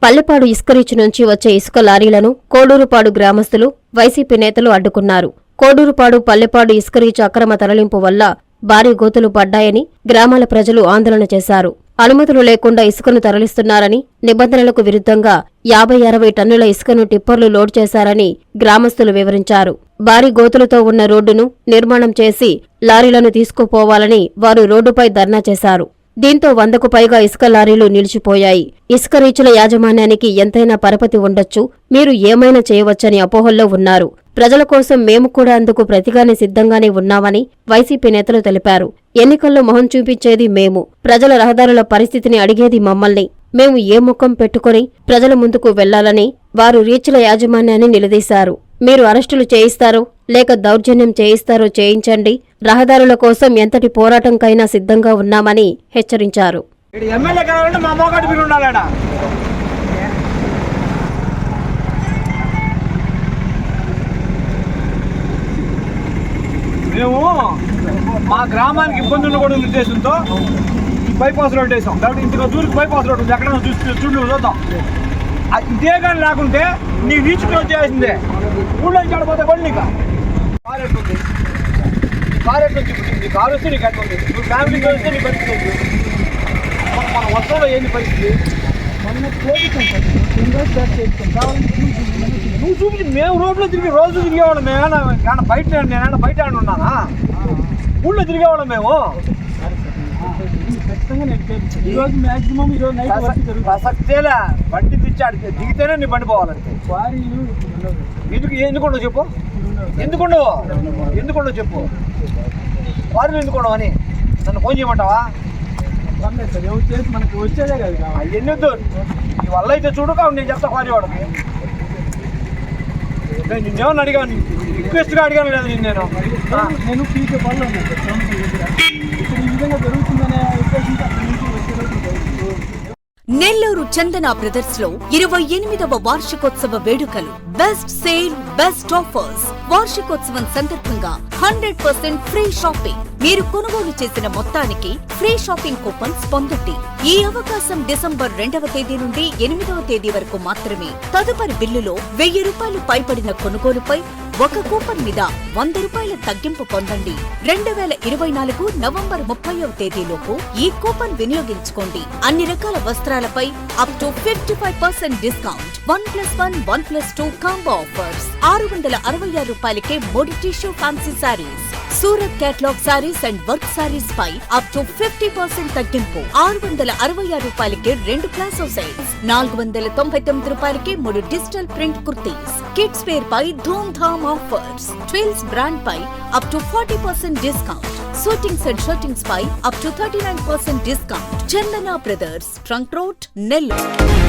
పల్లెపాడు ఇసుక రీచ్ నుంచి వచ్చే ఇసుక లారీలను కోడూరుపాడు గ్రామస్తులు, వైసీపీ నేతలు అడ్డుకున్నారు. కోడూరుపాడు పల్లెపాడు ఇసుక రీచ్ అక్రమ తరలింపు వల్ల భారీ గోతులు పడ్డాయని గ్రామాల ప్రజలు ఆందోళన చేశారు. అనుమతులు లేకుండా ఇసుకను తరలిస్తున్నారని, నిబంధనలకు విరుద్ధంగా 50-60 టన్నుల ఇసుకను టిప్పర్లు లోడ్ చేశారని గ్రామస్తులు వివరించారు. భారీ గోతులతో ఉన్న రోడ్డును నిర్మాణం చేసి లారీలను తీసుకుపోవాలని వారు రోడ్డుపై ధర్నా చేశారు. దీంతో 100కు పైగా ఇసుక లారీలు నిలిచిపోయాయి. ఇసుక రీచుల యాజమాన్యానికి ఎంతైనా పరపతి ఉండొచ్చు, మీరు ఏమైనా చేయవచ్చని అపోహల్లో ఉన్నారు. ప్రజల కోసం మేము కూడా అందుకు ప్రతిగానే సిద్ధంగానే ఉన్నామని వైసీపీ నేతలు తెలిపారు. ఎన్నికల్లో మొహం చూపించేది మేము, ప్రజల రహదారుల పరిస్థితిని అడిగేది మమ్మల్ని. మేము ఏ ముఖం పెట్టుకుని ప్రజల ముందుకు వెళ్లాలని వారు రీచ్ల యాజమాన్యాన్ని నిలదీశారు. మీరు అరెస్టులు చేయిస్తారో లేక దౌర్జన్యం చేయిస్తారో చేయించండి, రహదారుల కోసం ఎంతటి పోరాటంకైనా సిద్ధంగా ఉన్నామని హెచ్చరించారు. మేము మా గ్రామానికి ఇబ్బంది ఉండకూడదు ఉద్దేశంతో ఈ బైపాస్ రోడ్ వేసాం. కాబట్టి ఇంతగా దూరికి బైపాస్ రోడ్ ఉంది, ఎక్కడ చూడు చూద్దాం. ఇదే కానీ లేకుంటే నీ రీచ్ క్లోజ్ చేయాల్సిందే. ఊళ్ళో చెడిపోతే కూడా నీకు కారు ఎట్టుంది, కారు ఎట్టుంది, నీ కారు వస్తే నీకు ఎట్టుంది, నువ్వు ఫ్యామిలీకి వస్తే నీ పరిస్థితి ఏంటి? మన వర్షంలో ఏంటి పరిస్థితి? నువ్వు చూపించి మేము రోడ్లో తిరిగి రోజు తిరిగేవాళ్ళం. మేమేనా బయట నేనైనా బయట ఉన్నానా? ఊళ్ళో తిరిగేవాళ్ళం మేము. ఈరోజు మాక్సిమం ప్రసక్తేలా బండి తెచ్చాడు, దిగితేనే నీ బండి పోవాలంటే. ఎందుకుండవు చెప్పు, ఎందుకుండవు చెప్పు, వారిని ఎందుకుండవు అని నన్ను ఫోన్ చేయమంటావా? మనకి వచ్చేదే కదా ఎన్నొద్దు నీ వల్ల అయితే చూడు. కాబట్టి నేను చెప్తా వారి వాడికి. నిన్నేమన్నా అడిగాను, రిక్వెస్ట్గా అడిగాను లేదు నేను పీకే పనులు ఉన్నాను ఇప్పుడు ఈ విధంగా జరుగుతుందనే ఉద్దేశంతో నెల్లూరు చందన బ్రదర్స్ లో 28వ వార్షికోత్సవ వేడుకలు. Best sale, best offers. వార్షికోత్సవం సందర్భంగా 100% ఫ్రీ షాపింగ్. మీరు కొనుగోలు చేసిన మొత్తానికి ఫ్రీ షాపింగ్ కూపన్స్ పొందండి. ఈ అవకాశం డిసెంబర్ 2వ తేదీ నుండి 8వ తేదీ వరకు మాత్రమే. తదుపరి బిల్లులో ₹1000 పైబడిన కొనుగోలుపై ఒక కూపన్ మీద ₹100 తగ్గింపు పొందండి. 2024 నవంబర్ 30వ తేదీలోపు ఈ కూపన్ వినియోగించుకోండి. అన్ని రకాల వస్త్రాలపై up to 55% discount. 1+1, 1+2 combo offers. ₹666కే 3 tissue fancy saris. Surat catalogue saris and work saris పై అప్ టు 50% తగ్గింపు. ₹666కే 2 ప్లాసో సెట్స్. ₹499కే 3 digital print kurtis. Kids wear పై ధూమ్ ధామ్ ఆఫర్స్. ట్విల్స్ బ్రాండ్ పై up to 40% discount. Suitings and shirtings పై up to 39% discount. Chandana brothers, trunk road, Nellore.